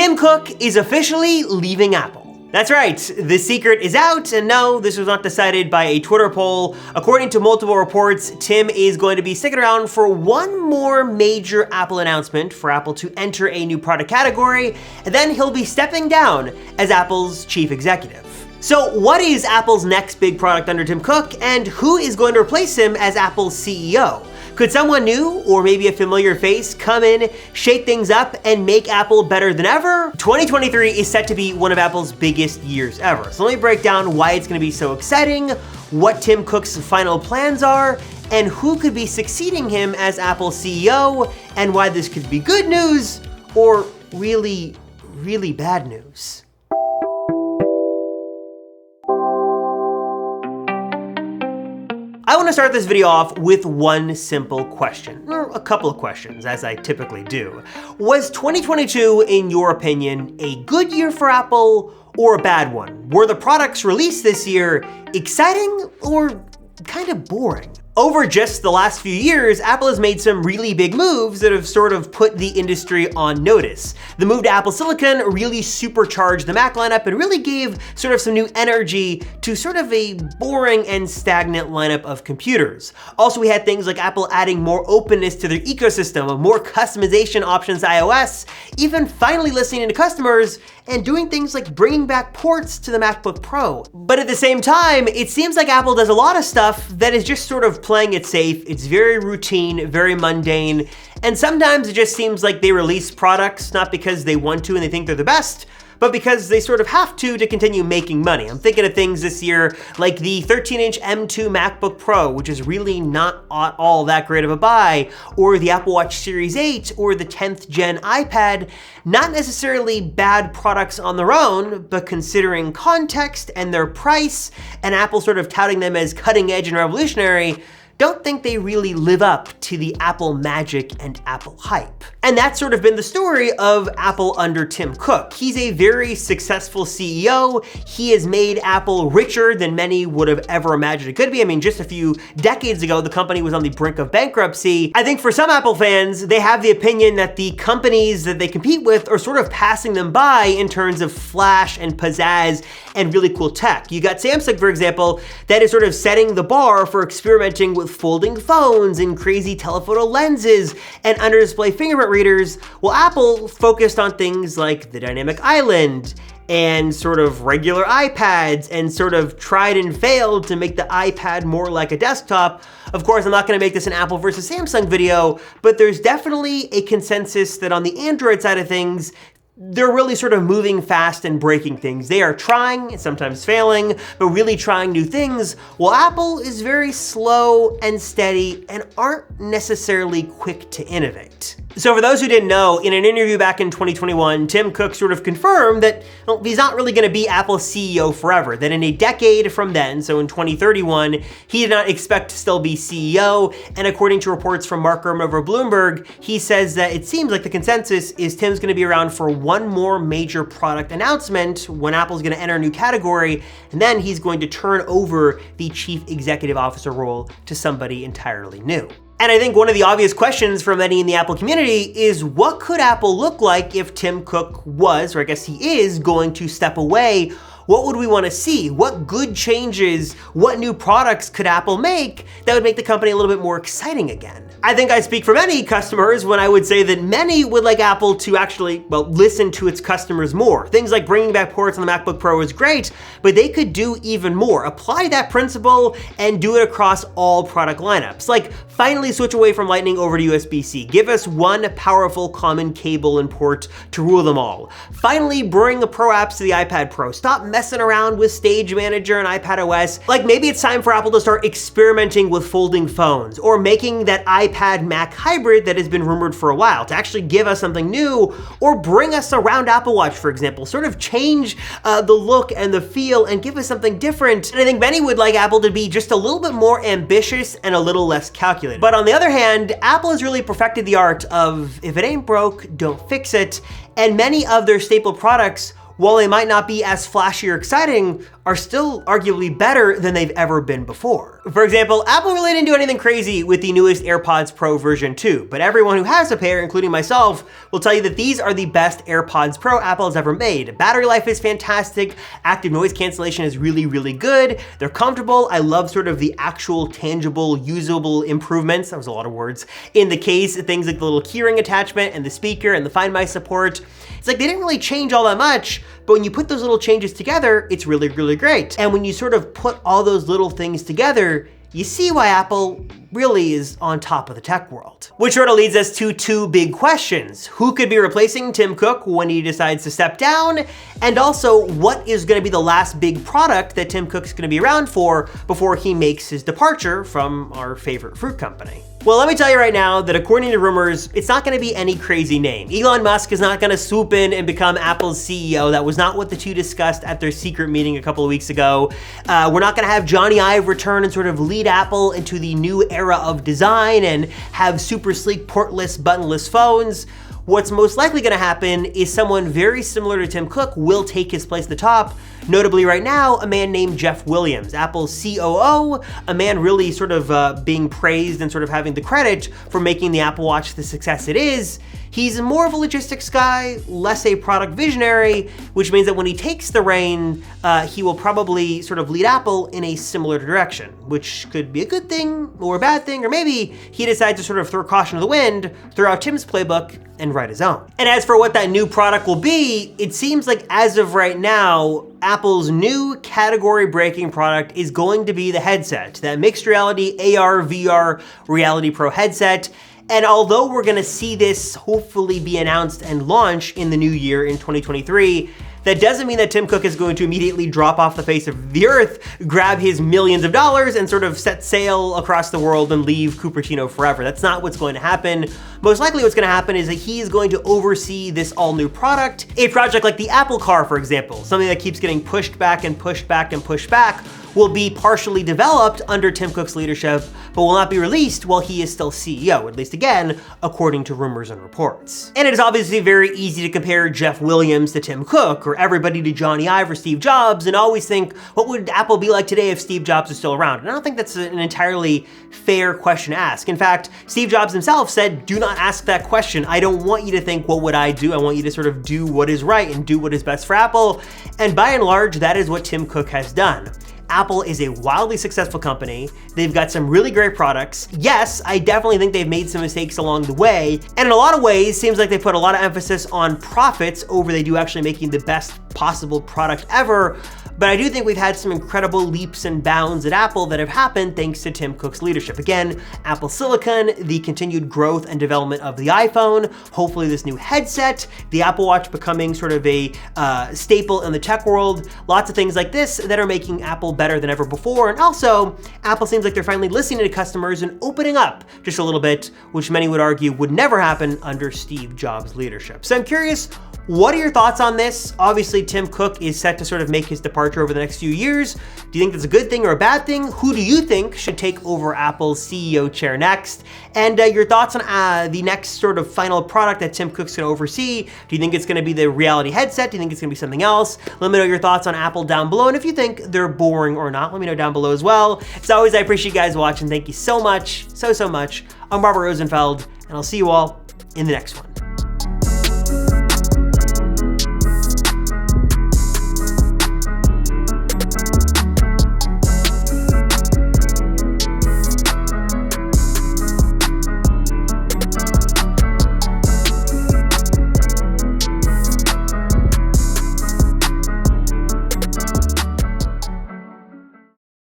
Tim Cook is officially leaving Apple. That's right, the secret is out, and no, this was not decided by a Twitter poll. According to multiple reports, Tim is going to be sticking around for one more major Apple announcement for Apple to enter a new product category, and then he'll be stepping down as Apple's chief executive. So what is Apple's next big product under Tim Cook, and who is going to replace him as Apple's CEO? Could someone new, or maybe a familiar face, come in, shake things up, and make Apple better than ever? 2023 is set to be one of Apple's biggest years ever. So let me break down why it's gonna be so exciting, what Tim Cook's final plans are, and who could be succeeding him as Apple's CEO, and why this could be good news, or really, really bad news. I want to start this video off with one simple question, or a couple of questions, as I typically do. Was 2022, in your opinion, a good year for Apple or a bad one? Were the products released this year exciting or kind of boring? Over just the last few years, Apple has made some really big moves that have sort of put the industry on notice. The move to Apple Silicon really supercharged the Mac lineup and really gave sort of some new energy to sort of a boring and stagnant lineup of computers. Also, we had things like Apple adding more openness to their ecosystem, more customization options to iOS, even finally listening to customers and doing things like bringing back ports to the MacBook Pro. But at the same time, it seems like Apple does a lot of stuff that is just sort of playing it safe. It's very routine, very mundane, and sometimes it just seems like they release products not because they want to and they think they're the best, but because they sort of have to continue making money. I'm thinking of things this year like the 13-inch M2 MacBook Pro, which is really not all that great of a buy, or the Apple Watch Series 8, or the 10th gen iPad. Not necessarily bad products on their own, but considering context and their price, and Apple sort of touting them as cutting edge and revolutionary, don't think they really live up to the Apple magic and Apple hype. And that's sort of been the story of Apple under Tim Cook. He's a very successful CEO. He has made Apple richer than many would have ever imagined it could be. I mean, just a few decades ago, the company was on the brink of bankruptcy. I think for some Apple fans, they have the opinion that the companies that they compete with are sort of passing them by in terms of flash and pizzazz and really cool tech. You got Samsung, for example, that is sort of setting the bar for experimenting with folding phones and crazy telephoto lenses and under-display fingerprint readers, while Apple focused on things like the dynamic island and sort of regular iPads and sort of tried and failed to make the iPad more like a desktop. Of course, I'm not gonna make this an Apple versus Samsung video, but there's definitely a consensus that on the Android side of things, they're really sort of moving fast and breaking things. They are trying, sometimes failing, but really trying new things, while Apple is very slow and steady and aren't necessarily quick to innovate. So for those who didn't know, in an interview back in 2021, Tim Cook sort of confirmed that he's not really gonna be Apple's CEO forever, that in a decade from then, so in 2031, he did not expect to still be CEO, and according to reports from Mark Gurman over Bloomberg, he says that it seems like the consensus is Tim's gonna be around for one more major product announcement when Apple's gonna enter a new category, and then he's going to turn over the chief executive officer role to somebody entirely new. And I think one of the obvious questions for many in the Apple community is what could Apple look like if Tim Cook was, or I guess he is, going to step away? What would we want to see? What good changes, what new products could Apple make that would make the company a little bit more exciting again? I think I speak for many customers when I would say that many would like Apple to actually, well, listen to its customers more. Things like bringing back ports on the MacBook Pro is great, but they could do even more. Apply that principle and do it across all product lineups. Like finally switch away from Lightning over to USB-C. Give us one powerful common cable and port to rule them all. Finally bring the Pro apps to the iPad Pro. Stop messing around with Stage Manager and iPadOS. Like maybe it's time for Apple to start experimenting with folding phones or making that iPad Mac hybrid that has been rumored for a while to actually give us something new, or bring us a round Apple Watch, for example. Sort of change the look and the feel and give us something different. And I think many would like Apple to be just a little bit more ambitious and a little less calculated. But on the other hand, Apple has really perfected the art of if it ain't broke, don't fix it. And many of their staple products while they might not be as flashy or exciting, are still arguably better than they've ever been before. For example, Apple really didn't do anything crazy with the newest AirPods Pro version 2, but everyone who has a pair, including myself, will tell you that these are the best AirPods Pro Apple has ever made. Battery life is fantastic, active noise cancellation is really, really good, they're comfortable, I love sort of the actual tangible, usable improvements, that was a lot of words, in the case, things like the little keyring attachment and the speaker and the Find My support. It's like they didn't really change all that much, but when you put those little changes together, it's really, really great. And when you sort of put all those little things together, you see why Apple really is on top of the tech world. Which sort of leads us to two big questions. Who could be replacing Tim Cook when he decides to step down? And also, what is gonna be the last big product that Tim Cook's gonna be around for before he makes his departure from our favorite fruit company? Well, let me tell you right now that according to rumors, it's not gonna be any crazy name. Elon Musk is not gonna swoop in and become Apple's CEO. That was not what the two discussed at their secret meeting a couple of weeks ago. We're not gonna have Johnny Ive return and sort of lead Apple into the new era of design and have super sleek portless, buttonless phones. What's most likely gonna happen is someone very similar to Tim Cook will take his place at the top. Notably right now, a man named Jeff Williams, Apple's COO, a man really sort of being praised and sort of having the credit for making the Apple Watch the success it is. He's more of a logistics guy, less a product visionary, which means that when he takes the reign, he will probably sort of lead Apple in a similar direction, which could be a good thing or a bad thing, or maybe he decides to sort of throw caution to the wind, throw out Tim's playbook, and write his own. And as for what that new product will be, it seems like as of right now, Apple's new category-breaking product is going to be the headset, that mixed reality AR, VR Reality Pro headset. And although we're gonna see this hopefully be announced and launch in the new year in 2023, that doesn't mean that Tim Cook is going to immediately drop off the face of the earth, grab his millions of dollars, and sort of set sail across the world and leave Cupertino forever. That's not what's going to happen. Most likely what's gonna happen is that he's going to oversee this all new product. A project like the Apple Car, for example, something that keeps getting pushed back and pushed back and pushed back, will be partially developed under Tim Cook's leadership, but will not be released while he is still CEO, at least again, according to rumors and reports. And it is obviously very easy to compare Jeff Williams to Tim Cook, or everybody to Johnny Ive or Steve Jobs, and always think, what would Apple be like today if Steve Jobs was still around? And I don't think that's an entirely fair question to ask. In fact, Steve Jobs himself said, do not ask that question. I don't want you to think, what would I do? I want you to sort of do what is right and do what is best for Apple. And by and large, that is what Tim Cook has done. Apple is a wildly successful company. They've got some really great products. Yes, I definitely think they've made some mistakes along the way. And in a lot of ways, seems like they put a lot of emphasis on profits over they do actually making the best possible product ever. But I do think we've had some incredible leaps and bounds at Apple that have happened thanks to Tim Cook's leadership. Again, Apple Silicon, the continued growth and development of the iPhone, hopefully this new headset, the Apple Watch becoming sort of a staple in the tech world, lots of things like this that are making Apple better than ever before. And also, Apple seems like they're finally listening to customers and opening up just a little bit, which many would argue would never happen under Steve Jobs' leadership. So I'm curious, what are your thoughts on this? Obviously, Tim Cook is set to sort of make his departure over the next few years. Do you think that's a good thing or a bad thing? Who do you think should take over Apple's CEO chair next? And your thoughts on the next sort of final product that Tim Cook's gonna oversee. Do you think it's gonna be the reality headset? Do you think it's gonna be something else? Let me know your thoughts on Apple down below. And if you think they're boring or not, let me know down below as well. As always, I appreciate you guys watching. Thank you so much, so much. I'm Robert Rosenfeld, and I'll see you all in the next one.